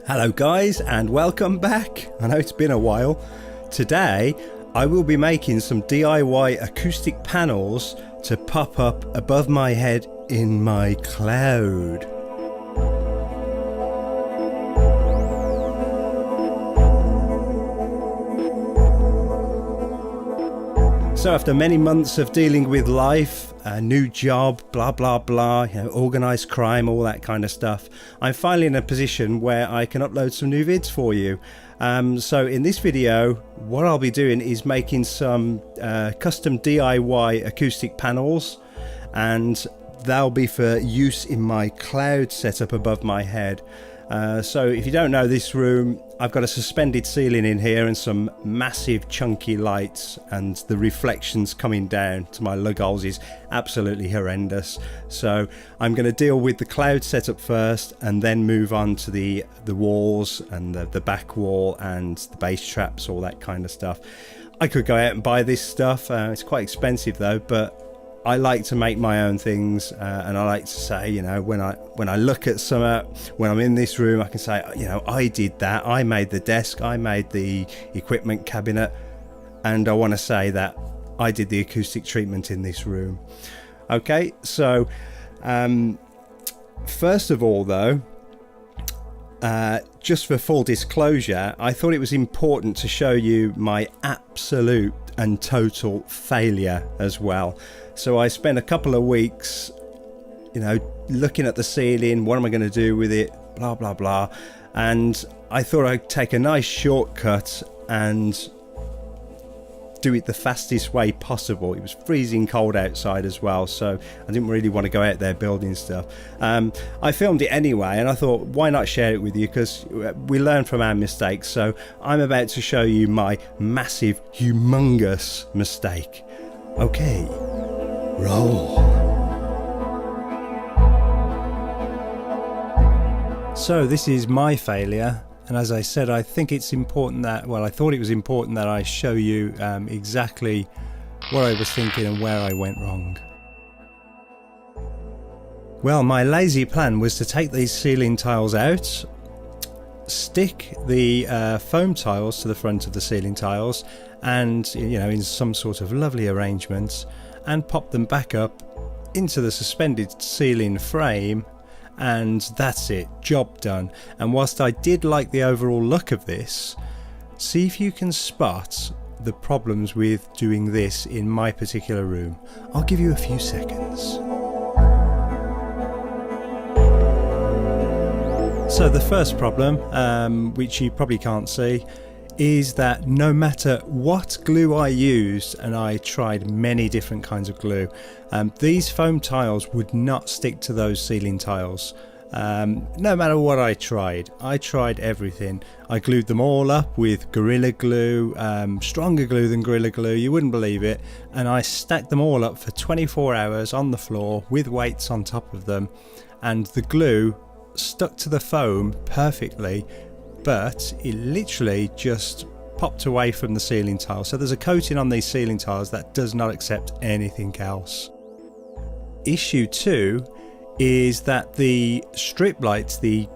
Hello guys and welcome back. I know it's been a while. Today I will be making some DIY acoustic panels to pop up above my head in my cloud. So after many months of dealing with life, a new job, blah blah blah, organised crime, all that kind of stuff, I'm finally in a position where I can upload some new vids for you. So in this video, what I'll be doing is making some custom DIY acoustic panels, and they'll be for use in my cloud setup above my head. So if you don't know this room, I've got a suspended ceiling in here and some massive chunky lights, and the reflections coming down to my lug holes is absolutely horrendous. So I'm going to deal with the cloud setup first and then move on to the walls and the back wall and the bass traps, all that kind of stuff. I could go out and buy this stuff, it's quite expensive though, but I like to make my own things, and I like to say, when I look at when I'm in this room, I can say, I did that. I made the desk, I made the equipment cabinet, and I want to say that I did the acoustic treatment in this room. Okay, so first of all though, just for full disclosure, I thought it was important to show you my absolute and total failure as well. So I spent a couple of weeks, looking at the ceiling, what am I going to do with it, blah blah blah, and I thought I'd take a nice shortcut and do it the fastest way possible. It was freezing cold outside as well, so I didn't really want to go out there building stuff. I filmed it anyway, and I thought, why not share it with you, because we learn from our mistakes. So I'm about to show you my massive, humongous mistake. Okay, roll. So this is my failure. And as I said, I think it's important that, I thought it was important that I show you exactly what I was thinking and where I went wrong. Well, my lazy plan was to take these ceiling tiles out, stick the foam tiles to the front of the ceiling tiles, and in some sort of lovely arrangements, and pop them back up into the suspended ceiling frame. And that's it, job done. And whilst I did like the overall look of this, see if you can spot the problems with doing this in my particular room. I'll give you a few seconds. So the first problem, which you probably can't see, is that no matter what glue I used, and I tried many different kinds of glue, these foam tiles would not stick to those ceiling tiles. No matter what I tried everything. I glued them all up with Gorilla Glue, stronger glue than Gorilla Glue, you wouldn't believe it, and I stacked them all up for 24 hours on the floor with weights on top of them, and the glue stuck to the foam perfectly, but it literally just popped away from the ceiling tile. So there's a coating on these ceiling tiles that does not accept anything else. Issue 2 is that the strip lights, the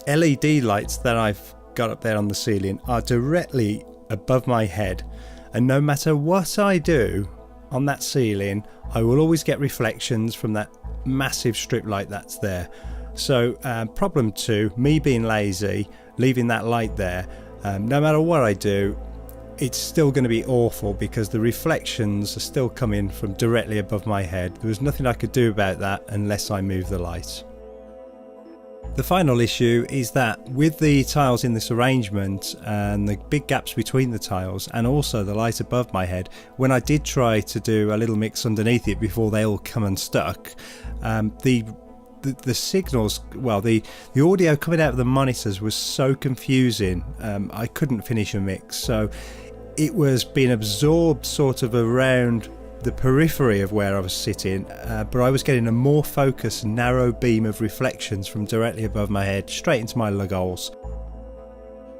LED lights that I've got up there on the ceiling, are directly above my head, and no matter what I do on that ceiling, I will always get reflections from that massive strip light that's there. So problem 2, me being lazy, leaving that light there, no matter what I do, it's still going to be awful because the reflections are still coming from directly above my head. There was nothing I could do about that unless I move the light. The final issue is that with the tiles in this arrangement and the big gaps between the tiles and also the light above my head, when I did try to do a little mix underneath it before they all come unstuck, the signals, the audio coming out of the monitors was so confusing, I couldn't finish a mix. So it was being absorbed sort of around the periphery of where I was sitting, but I was getting a more focused narrow beam of reflections from directly above my head straight into my lug holes.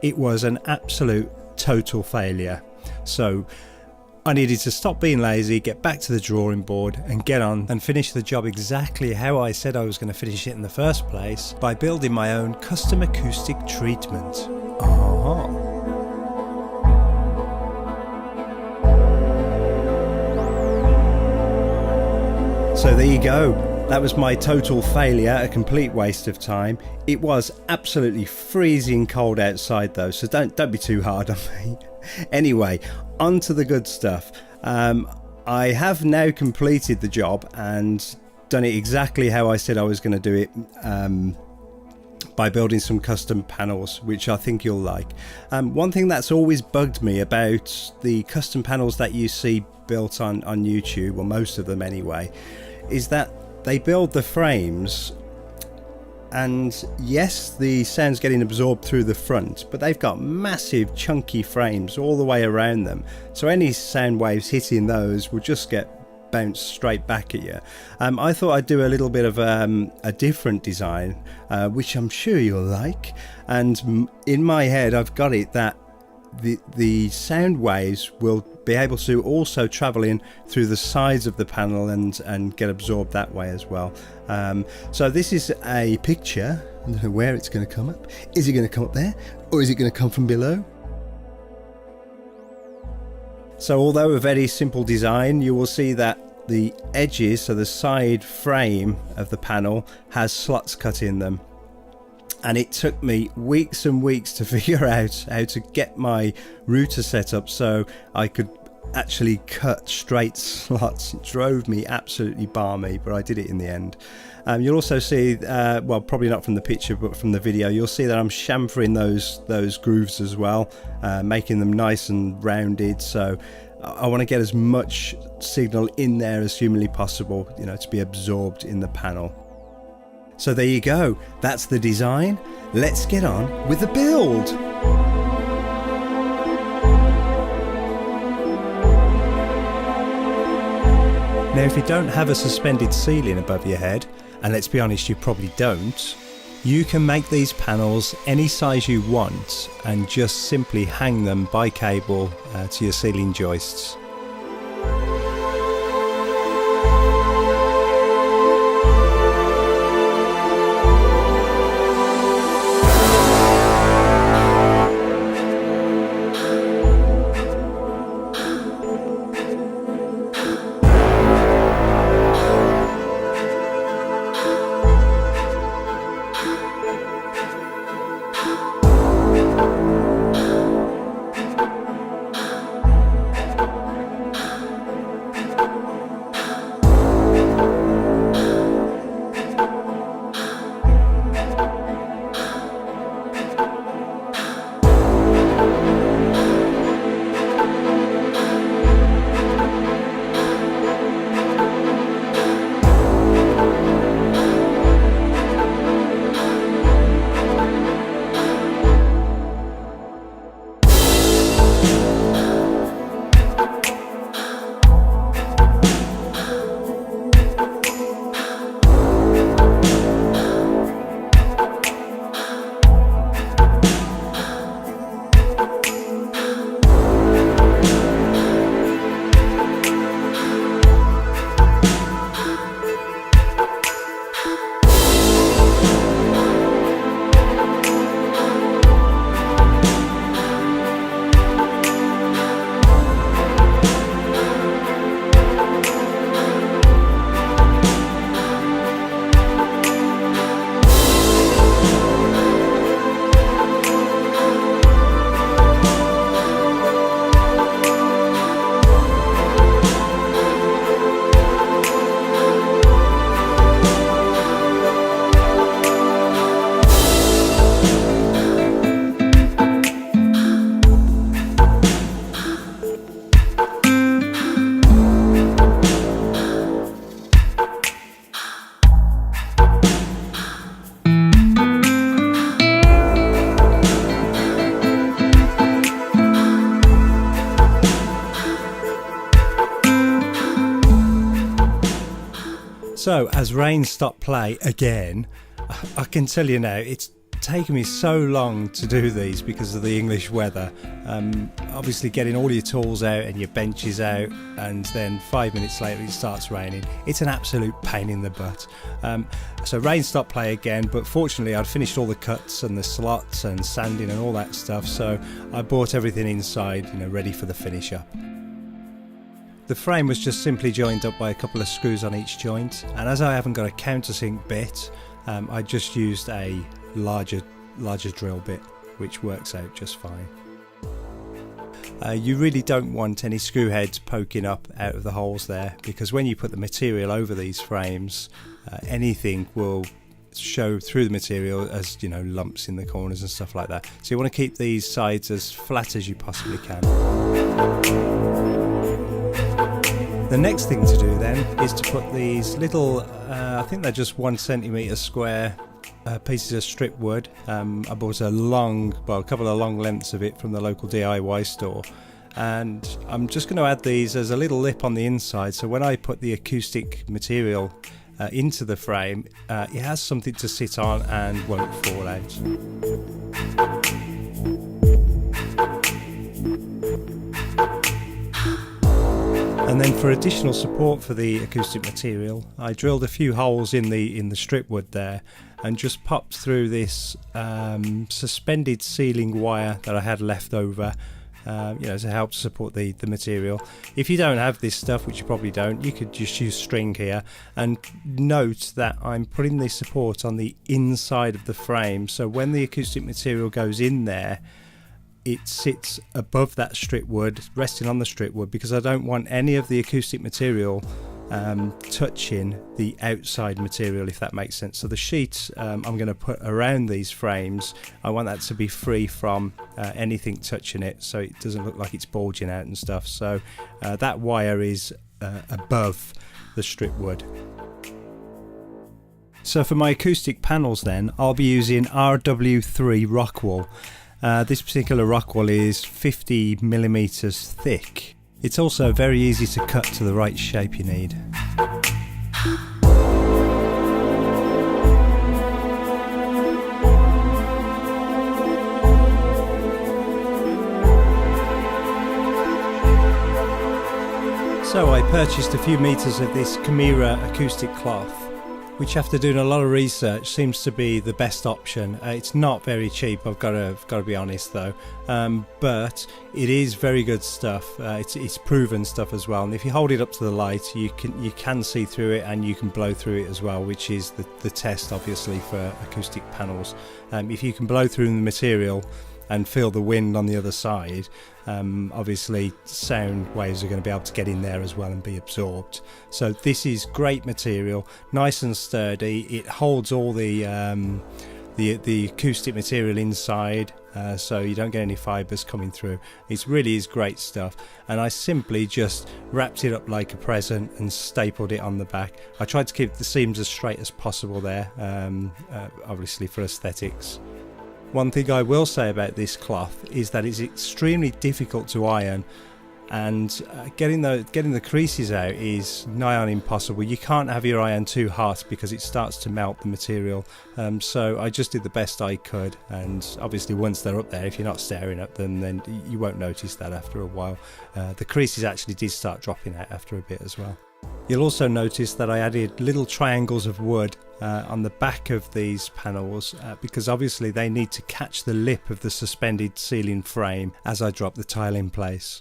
It was an absolute total failure. So I needed to stop being lazy, get back to the drawing board and get on and finish the job exactly how I said I was going to finish it in the first place, by building my own custom acoustic treatment. So there you go. That was my total failure, a complete waste of time. It was absolutely freezing cold outside though, so don't be too hard on me. Anyway, on to the good stuff. I have now completed the job and done it exactly how I said I was going to do it, by building some custom panels, which I think you'll like. One thing that's always bugged me about the custom panels that you see built on YouTube, or most of them anyway, is that they build the frames, and yes, the sound's getting absorbed through the front, but they've got massive chunky frames all the way around them, so any sound waves hitting those will just get bounced straight back at you. I thought I'd do a little bit of a different design, which I'm sure you'll like, and in my head I've got it that the sound waves will be able to also travel in through the sides of the panel and get absorbed that way as well. So this is a picture. I don't know where it's going to come up. Is it going to come up there, or is it going to come from below? So although a very simple design, you will see that the edges, so the side frame of the panel, has slots cut in them. And it took me weeks and weeks to figure out how to get my router set up so I could actually cut straight slots. It drove me absolutely balmy, but I did it in the end. You'll also see, well, probably not from the picture, but from the video, you'll see that I'm chamfering those grooves as well, making them nice and rounded. So I want to get as much signal in there as humanly possible, to be absorbed in the panel. So there you go, that's the design. Let's get on with the build. Now if you don't have a suspended ceiling above your head, and let's be honest, you probably don't, you can make these panels any size you want and just simply hang them by cable to your ceiling joists. So as rain stopped play again, I can tell you now, it's taken me so long to do these because of the English weather. Obviously getting all your tools out and your benches out, and then 5 minutes later it starts raining. It's an absolute pain in the butt. So rain stopped play again, but fortunately I'd finished all the cuts and the slots and sanding and all that stuff, so I brought everything inside, ready for the finish up. The frame was just simply joined up by a couple of screws on each joint, and as I haven't got a countersink bit, I just used a larger drill bit, which works out just fine. You really don't want any screw heads poking up out of the holes there, because when you put the material over these frames, anything will show through the material as lumps in the corners and stuff like that. So you want to keep these sides as flat as you possibly can. The next thing to do then is to put these little, I think they're just 1 centimetre square pieces of strip wood. I bought a couple of long lengths of it from the local DIY store, and I'm just going to add these as a little lip on the inside, so when I put the acoustic material into the frame, it has something to sit on and won't fall out. And then for additional support for the acoustic material, I drilled a few holes in the strip wood there and just popped through this suspended ceiling wire that I had left over, to help support the material. If you don't have this stuff, which you probably don't, you could just use string here. And note that I'm putting the support on the inside of the frame, so when the acoustic material goes in there, it sits above that strip wood, resting on the strip wood, because I don't want any of the acoustic material touching the outside material, if that makes sense. So the sheet I'm going to put around these frames, I want that to be free from anything touching it, so it doesn't look like it's bulging out and stuff. So that wire is above the strip wood. So for my acoustic panels then, I'll be using RW3 rock wool. This particular rock wool is 50mm thick. It's also very easy to cut to the right shape you need. So I purchased a few meters of this Chimera acoustic cloth, which after doing a lot of research seems to be the best option. It's not very cheap, I've got to be honest though, but it is very good stuff. It's proven stuff as well, and if you hold it up to the light, you can see through it and you can blow through it as well, which is the test obviously for acoustic panels. If you can blow through the material and feel the wind on the other side, obviously sound waves are going to be able to get in there as well and be absorbed. So this is great material, nice and sturdy. It holds all the acoustic material inside, so you don't get any fibres coming through. It really is great stuff, and I simply just wrapped it up like a present and stapled it on the back. I tried to keep the seams as straight as possible there, obviously for aesthetics. One thing I will say about this cloth is that it's extremely difficult to iron, and getting the creases out is nigh on impossible. You can't have your iron too hot because it starts to melt the material. So I just did the best I could, and obviously once they're up there, if you're not staring at them, then you won't notice that after a while. The creases actually did start dropping out after a bit as well. You'll also notice that I added little triangles of wood on the back of these panels because obviously they need to catch the lip of the suspended ceiling frame as I drop the tile in place.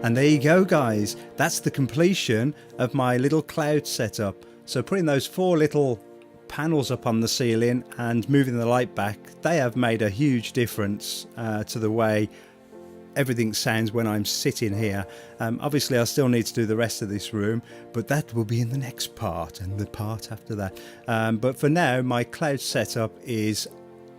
And there you go, guys. That's the completion of my little cloud setup. So putting those 4 little panels up on the ceiling and moving the light back, they have made a huge difference to the way everything sounds when I'm sitting here. Obviously I still need to do the rest of this room, but that will be in the next part and the part after that. But for now, my cloud setup is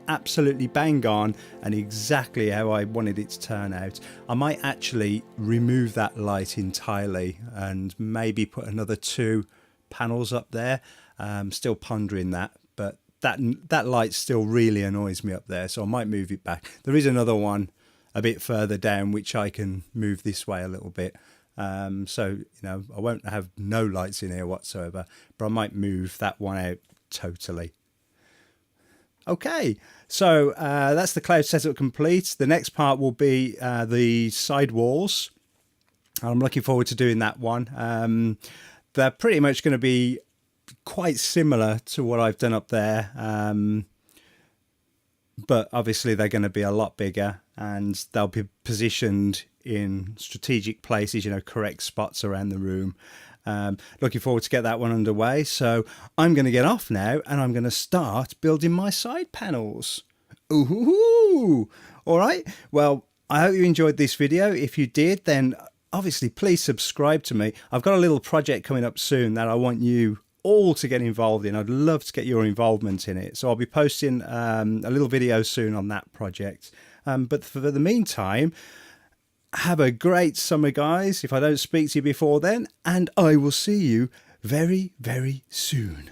absolutely bang on and exactly how I wanted it to turn out. I might actually remove that light entirely and maybe put another 2 panels up there. Still pondering that, but that light still really annoys me up there, so I might move it back. There is another one a bit further down which I can move this way a little bit, so you know, I won't have no lights in here whatsoever, but I might move that one out totally. Okay, so that's the cloud setup complete. The next part will be the side walls. I'm looking forward to doing that one. They're pretty much going to be quite similar to what I've done up there, but obviously they're going to be a lot bigger and they'll be positioned in strategic places, you know, correct spots around the room. Looking forward to get that one underway. So I'm going to get off now and I'm going to start building my side panels. Ooh, all right. Well, I hope you enjoyed this video. If you did, then obviously please subscribe to me. I've got a little project coming up soon that I want you all to get involved in. I'd love to get your involvement in it. So I'll be posting a little video soon on that project. But for the meantime, have a great summer, guys, if I don't speak to you before then, and I will see you very, very soon.